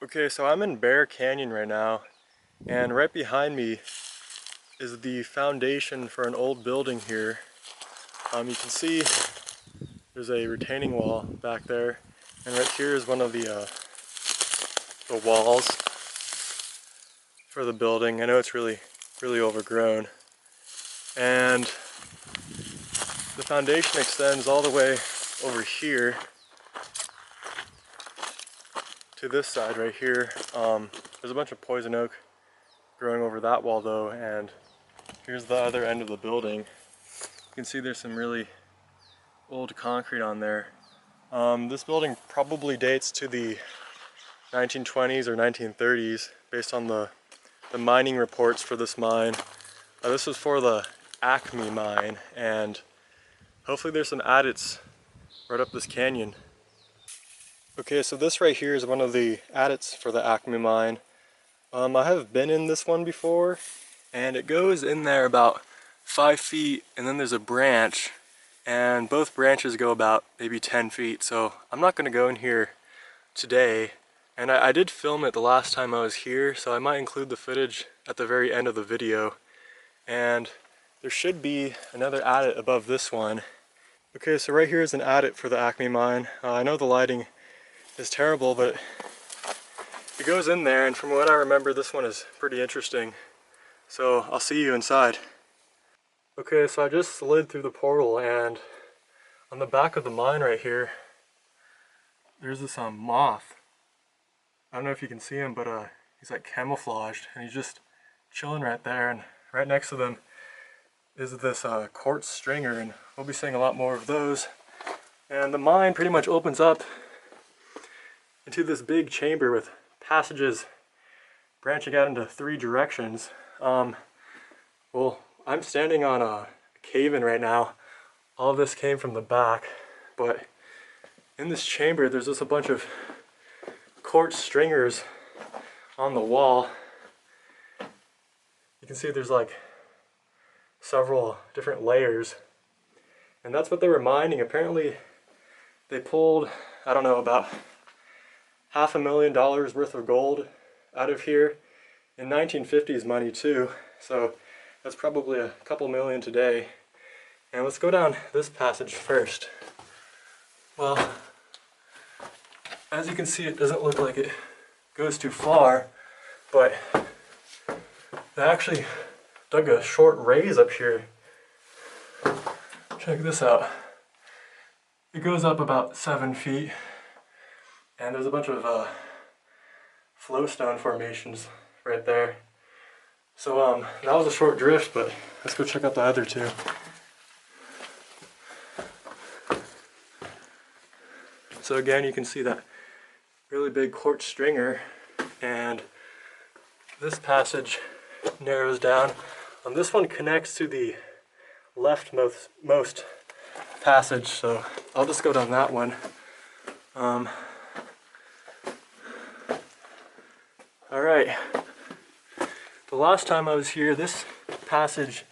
Okay, so I'm in Bear Canyon right now, and right behind me is the foundation for an old building here. You can see there's a retaining wall back there, and right here is one of the walls for the building. I know it's really overgrown, and the foundation extends all the way over here to this side right here. There's a bunch of poison oak growing over that wall though, and here's the other end of the building. You can see there's some really old concrete on there. This building probably dates to the 1920s or 1930s based on the mining reports for this mine. This was for the Acme Mine, and hopefully there's some adits right up this canyon. Okay, so this right here is one of the adits for the Acme Mine. I have been in this one before, and it goes in there about 5 feet, and then there's a branch, and both branches go about maybe 10 feet. So I'm not going to go in here today, and I did film it the last time I was here, so I might include the footage at the very end of the video. And there should be another adit above this one. Okay, so right here is an adit for the Acme Mine. I know the lighting is terrible, but it goes in there, and from what I remember, this one is pretty interesting. So I'll see you inside. Okay, so I just slid through the portal, and on the back of the mine right here, there's this moth. I don't know if you can see him, but he's like camouflaged, and he's just chilling right there. And right next to them is this quartz stringer, and we'll be seeing a lot more of those. And the mine pretty much opens up into this big chamber with passages branching out into 3 directions. Well, I'm standing on a cave-in right now. All of this came from the back, but in this chamber there's just a bunch of quartz stringers on the wall. You can see there's like several different layers, and that's what they were mining. Apparently they pulled, I don't know, about $500,000 worth of gold out of here in 1950s money too, so that's probably a couple million today. And let's go down this passage first. Well, as you can see, it doesn't look like it goes too far, but they actually dug a short raise up here. Check this out. It goes up about 7 feet, and there's a bunch of flowstone formations right there. So that was a short drift, but let's go check out the other 2. So again, you can see that really big quartz stringer, and this passage narrows down. This one connects to the leftmost passage, so I'll just go down that one. Alright, the last time I was here, this passage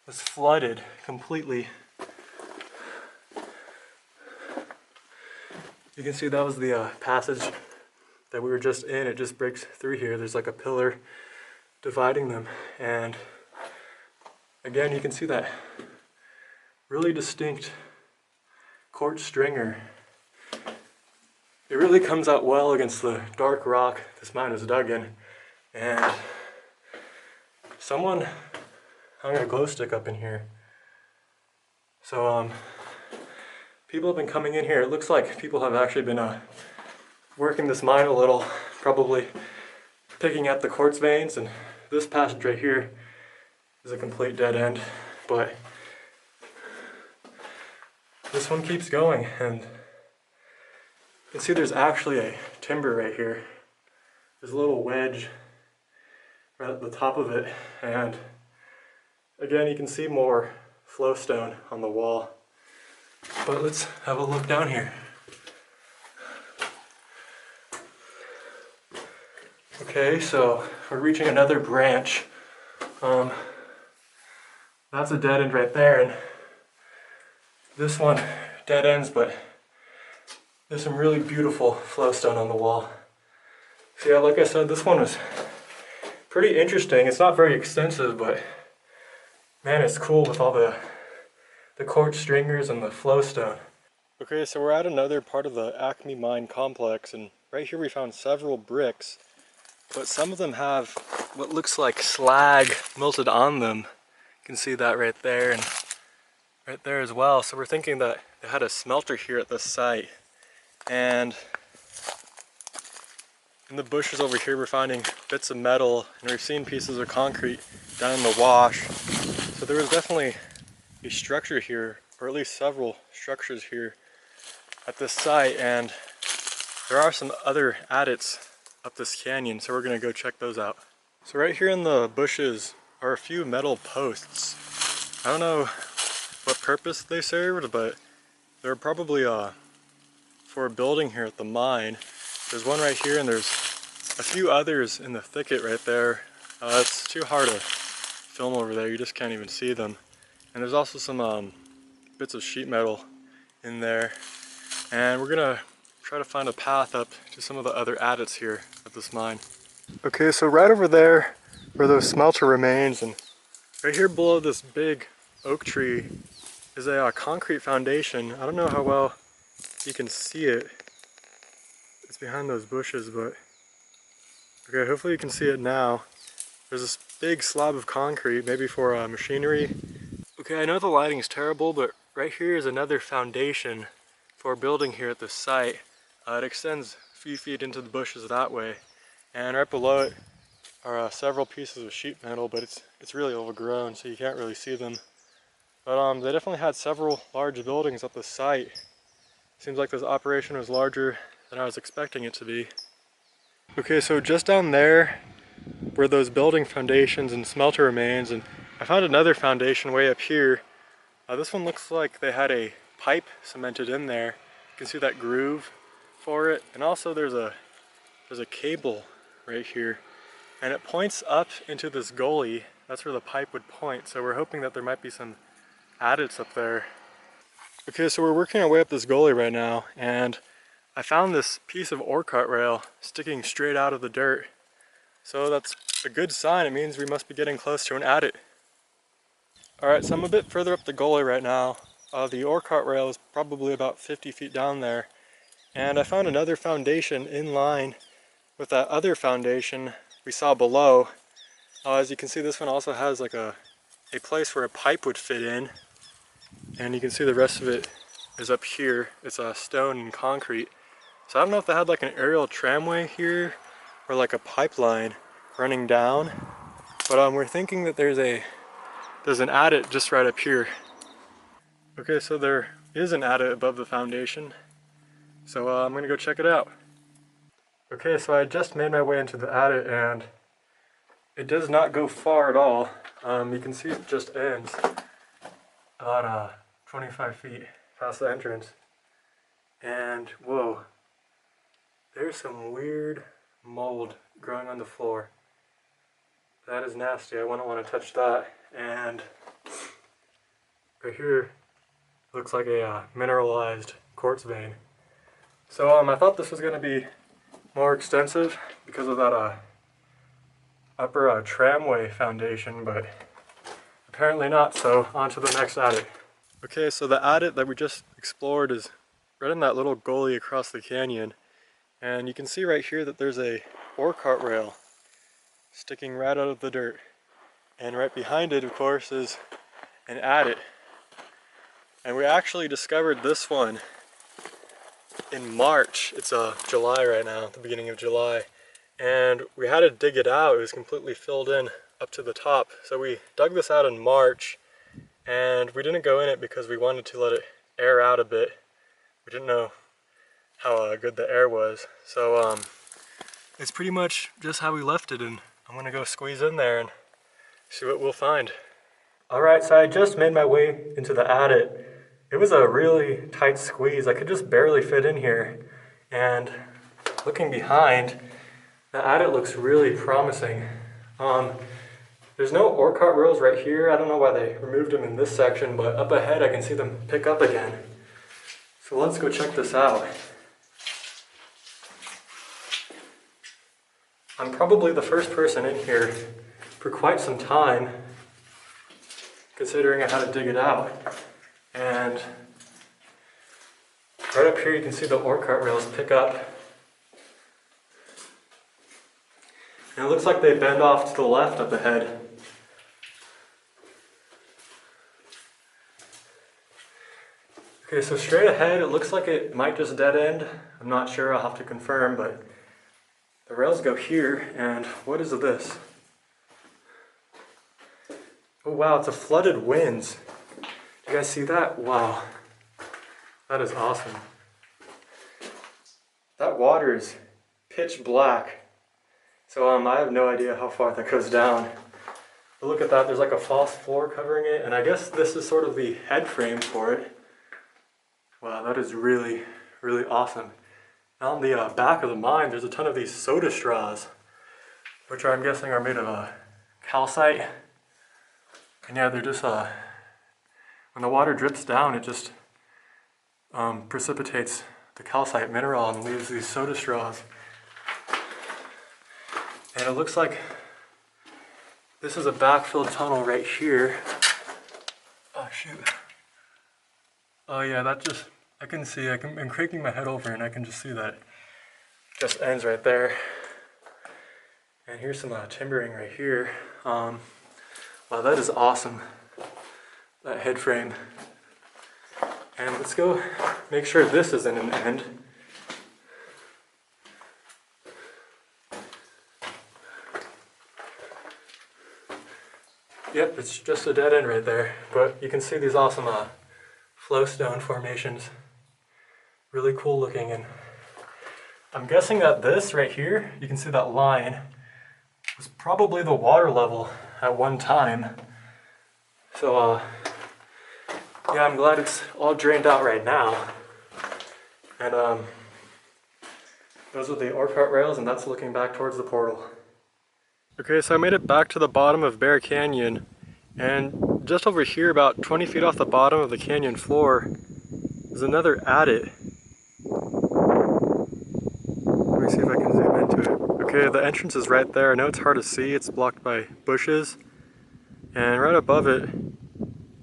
was flooded completely. You can see that was the passage that we were just in. It just breaks through here. There's like a pillar dividing them, and again you can see that really distinct quartz stringer. It really comes out well against the dark rock this mine was dug in, and someone hung a glow stick up in here. So people have been coming in here. It looks like people have actually been working this mine a little, probably picking at the quartz veins, and this passage right here is a complete dead end, but this one keeps going, and you can see there's actually a timber right here. There's a little wedge right at the top of it, and again you can see more flowstone on the wall. But let's have a look down here. Okay, so we're reaching another branch. That's a dead end right there, and this one dead ends, but there's some really beautiful flowstone on the wall. So yeah, like I said, this one was pretty interesting. It's not very extensive, but man, it's cool with all the quartz stringers and the flowstone. Okay, so we're at another part of the Acme Mine complex, and right here we found several bricks, but some of them have what looks like slag melted on them. You can see that right there and right there as well. So we're thinking that they had a smelter here at this site. And in the bushes over here we're finding bits of metal, and we've seen pieces of concrete down in the wash. So there was definitely a structure here, or at least several structures here at this site, and there are some other adits up this canyon, so we're gonna go check those out. So right here in the bushes are a few metal posts. I don't know what purpose they served, but they're probably for a building here at the mine. There's one right here, and there's a few others in the thicket right there. It's too hard to film over there, you just can't even see them. And there's also some bits of sheet metal in there. And we're gonna try to find a path up to some of the other adits here at this mine. Okay, so right over there where those smelter remains, and right here below this big oak tree is a concrete foundation. I don't know how well you can see it. It's behind those bushes, but okay, hopefully you can see it now. There's this big slab of concrete, maybe for machinery. Okay, I know the lighting is terrible, but right here is another foundation for a building here at this site. It extends a few feet into the bushes that way, and right below it are several pieces of sheet metal, but it's really overgrown, so you can't really see them. But they definitely had several large buildings at the site. Seems like this operation was larger than I was expecting it to be. Okay, so just down there were those building foundations and smelter remains, and I found another foundation way up here. This one looks like they had a pipe cemented in there. You can see that groove for it, and also there's a cable right here, and it points up into this gully. That's where the pipe would point, so we're hoping that there might be some adits up there. Okay, so we're working our way up this gully right now, and I found this piece of ore cart rail sticking straight out of the dirt. So that's a good sign. It means we must be getting close to an adit. Alright, so I'm a bit further up the gully right now. The ore cart rail is probably about 50 feet down there. And I found another foundation in line with that other foundation we saw below. As you can see, this one also has like a place where a pipe would fit in. And you can see the rest of it is up here. It's stone and concrete. So I don't know if they had like an aerial tramway here or like a pipeline running down. But we're thinking that there's an adit just right up here. Okay, so there is an adit above the foundation. So I'm gonna go check it out. Okay, so I just made my way into the adit, and it does not go far at all. You can see it just ends about 25 feet past the entrance. And whoa, there's some weird mold growing on the floor. That is nasty. I wouldn't want to touch that. And right here looks like a mineralized quartz vein. So I thought this was going to be more extensive because of that upper tramway foundation, but apparently not. So on to the next adit. Okay, so the adit that we just explored is right in that little gully across the canyon, and you can see right here that there's a ore cart rail sticking right out of the dirt, and right behind it, of course, is an adit. And we actually discovered this one in March. It's July right now, the beginning of July, and we had to dig it out. It was completely filled in up to the top. So we dug this out in March, and we didn't go in it because we wanted to let it air out a bit. We didn't know how good the air was. So it's pretty much just how we left it, and I'm gonna go squeeze in there and see what we'll find. Alright, so I just made my way into the adit. It was a really tight squeeze. I could just barely fit in here. And looking behind, the adit looks really promising. There's no ore cart rails right here. I don't know why they removed them in this section, but up ahead I can see them pick up again. So let's go check this out. I'm probably the first person in here for quite some time, considering how to dig it out. And right up here you can see the ore cart rails pick up. And it looks like they bend off to the left of the head. Okay, so straight ahead it looks like it might just dead end. I'm not sure, I'll have to confirm, but the rails go here, and what is this? Oh wow, it's a flooded winze. You guys see that? Wow. That is awesome. That water is pitch black. So I have no idea how far that goes down. But look at that, there's like a false floor covering it, and I guess this is sort of the head frame for it. Wow, that is really, really awesome. Now on the back of the mine, there's a ton of these soda straws, which I'm guessing are made of calcite. And yeah, they're just, when the water drips down, it just precipitates the calcite mineral and leaves these soda straws. And it looks like this is a backfilled tunnel right here. Oh shoot. Oh yeah, that just, I can see, I'm cranking my head over and I can just see that it just ends right there. And here's some timbering right here. Wow, that is awesome, that head frame. And let's go make sure this isn't an end. Yep, it's just a dead end right there, but you can see these awesome flowstone formations. Really cool looking, and I'm guessing that this right here, you can see that line, was probably the water level at one time. So yeah, I'm glad it's all drained out right now. And those are the ore cart rails, and that's looking back towards the portal. Okay, so I made it back to the bottom of Bear Canyon, and just over here, about 20 feet off the bottom of the canyon floor, is another adit. Let me see if I can zoom into it. Okay, the entrance is right there. I know it's hard to see, it's blocked by bushes, and right above it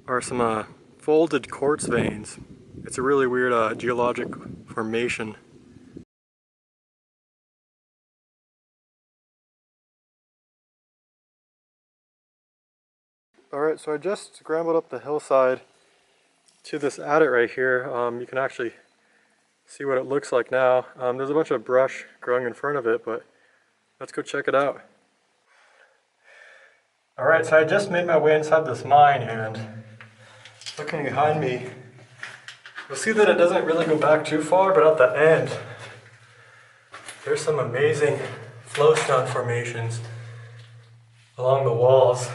are some folded quartz veins. It's a really weird geologic formation. Alright, so I just scrambled up the hillside to this adit right here. You can actually see what it looks like now. There's a bunch of brush growing in front of it, but let's go check it out. Alright, so I just made my way inside this mine, and looking behind me, you'll see that it doesn't really go back too far, but at the end, there's some amazing flowstone formations along the walls.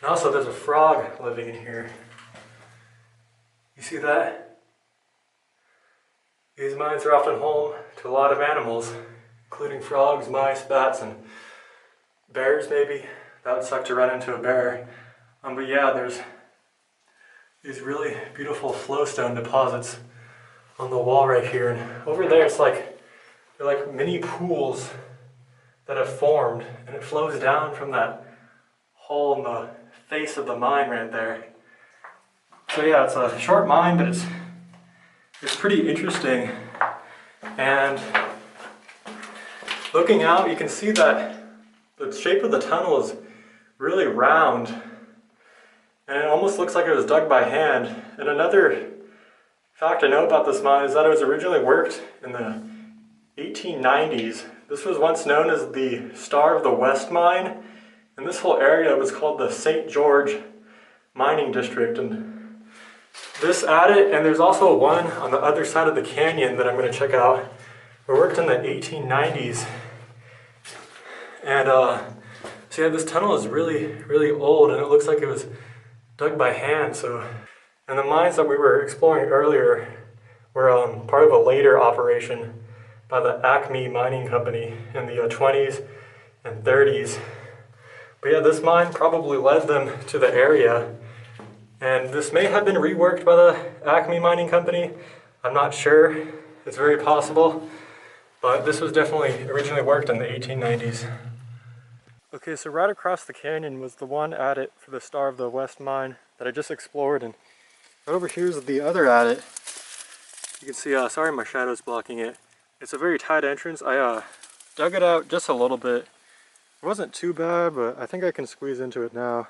And also there's a frog living in here. You see that? These mines are often home to a lot of animals, including frogs, mice, bats, and bears maybe. That would suck to run into a bear. But yeah, there's these really beautiful flowstone deposits on the wall right here. And over there it's like, they're like mini pools that have formed, and it flows down from that hole in the face of the mine right there. So yeah, it's a short mine, but it's pretty interesting. And looking out, you can see that the shape of the tunnel is really round, and it almost looks like it was dug by hand. And another fact I know about this mine is that it was originally worked in the 1890s. This was once known as the Star of the West mine, and this whole area was called the St. George Mining District. And this adit, and there's also one on the other side of the canyon that I'm going to check out, were worked in the 1890s. And so yeah, this tunnel is really, really old, and it looks like it was dug by hand. So, and the mines that we were exploring earlier were part of a later operation by the Acme Mining Company in the 20s and 30s. But yeah, this mine probably led them to the area, and this may have been reworked by the Acme Mining Company. I'm not sure. It's very possible. But this was definitely originally worked in the 1890s. Okay, so right across the canyon was the one adit for the Star of the West mine that I just explored, and right over here is the other adit. You can see, sorry my shadow's blocking it. It's a very tight entrance. I dug it out just a little bit. It wasn't too bad, but I think I can squeeze into it now.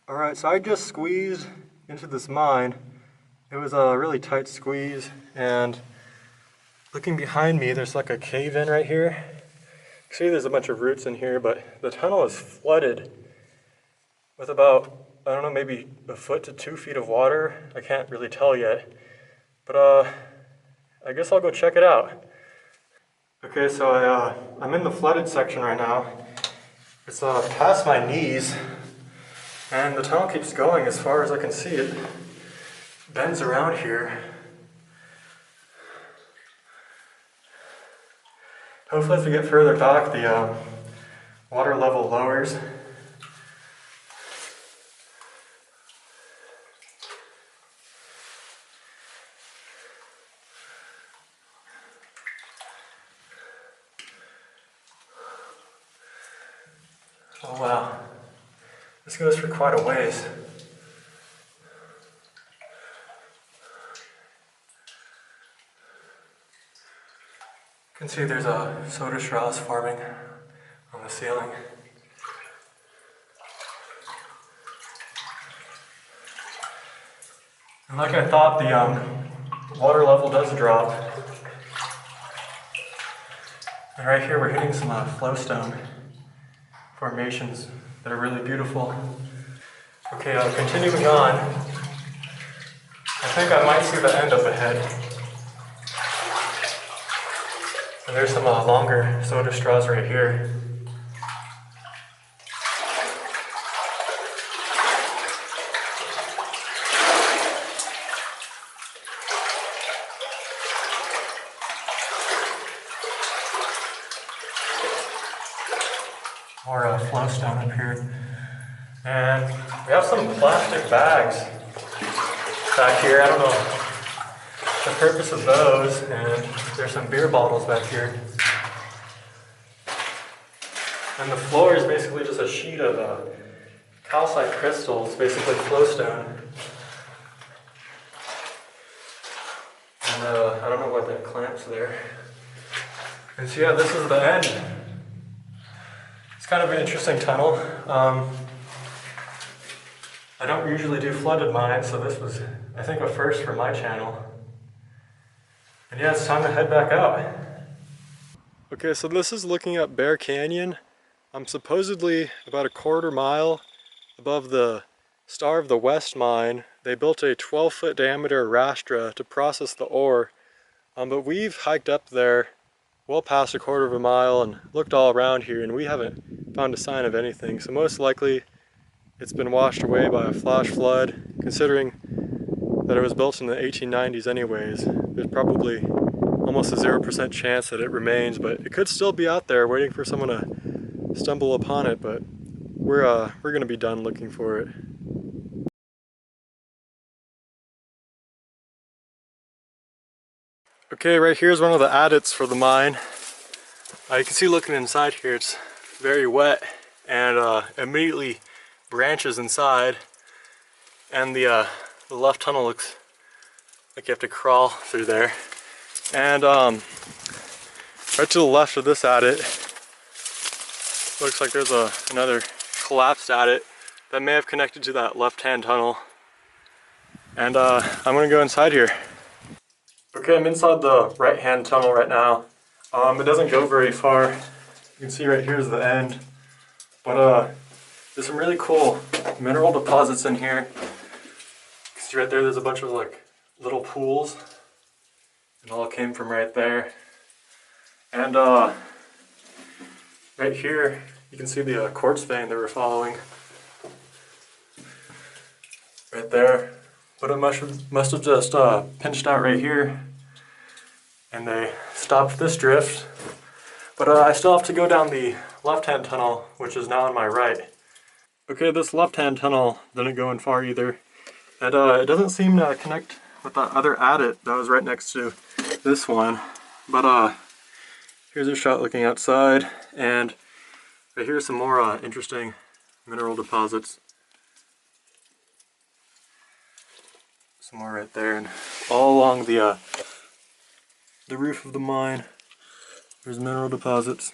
Alright, so I just squeezed into this mine. It was a really tight squeeze, and looking behind me, there's like a cave in right here. See, there's a bunch of roots in here, but the tunnel is flooded with about, I don't know, maybe a foot to 2 feet of water. I can't really tell yet, but I guess I'll go check it out. Okay, so I'm in the flooded section right now. It's past my knees, and the tunnel keeps going as far as I can see. It bends around here. Hopefully as we get further back, the water level lowers. Oh wow, this goes for quite a ways. You can see there's soda straws forming on the ceiling. And like I thought, the water level does drop. And right here we're hitting some flowstone formations that are really beautiful. Okay, continuing on. I think I might see the end up ahead. And there's some longer soda straws right here. More flowstone up here. And we have some plastic bags back here. I don't know the purpose of those, and there's some beer bottles back here. And the floor is basically just a sheet of calcite crystals, basically flowstone. And I don't know what that clamps there. And so yeah, this is the end. It's kind of an interesting tunnel. I don't usually do flooded mines, so this was, I think, a first for my channel. And yeah, it's time to head back out. Okay, so this is looking up Bear Canyon. I'm supposedly about a quarter mile above the Star of the West mine. They built a 12-foot diameter rastra to process the ore. But we've hiked up there well past a quarter of a mile and looked all around here, and we haven't found a sign of anything. So most likely it's been washed away by a flash flood. Considering that it was built in the 1890s anyways, there's probably almost a 0% chance that it remains, but it could still be out there waiting for someone to stumble upon it, but we're gonna be done looking for it. Okay, right here is one of the adits for the mine. You can see looking inside here, it's very wet, and immediately branches inside, and the left tunnel looks like you have to crawl through there. And right to the left of this adit, looks like there's another collapsed adit that may have connected to that left-hand tunnel. And I'm gonna go inside here. Okay, I'm inside the right-hand tunnel right now. It doesn't go very far. You can see right here is the end. But there's some really cool mineral deposits in here. You can see right there, there's a bunch of like little pools. It all came from right there. And right here, you can see the quartz vein they were following. Right there. But it must have just pinched out right here. And they stopped this drift. But I still have to go down the left-hand tunnel, which is now on my right. Okay, this left-hand tunnel didn't go in far either. And it doesn't seem to connect with that other adit that was right next to this one. But Here's a shot looking outside, and right here's some more interesting mineral deposits. Some more right there, and all along the roof of the mine, there's mineral deposits.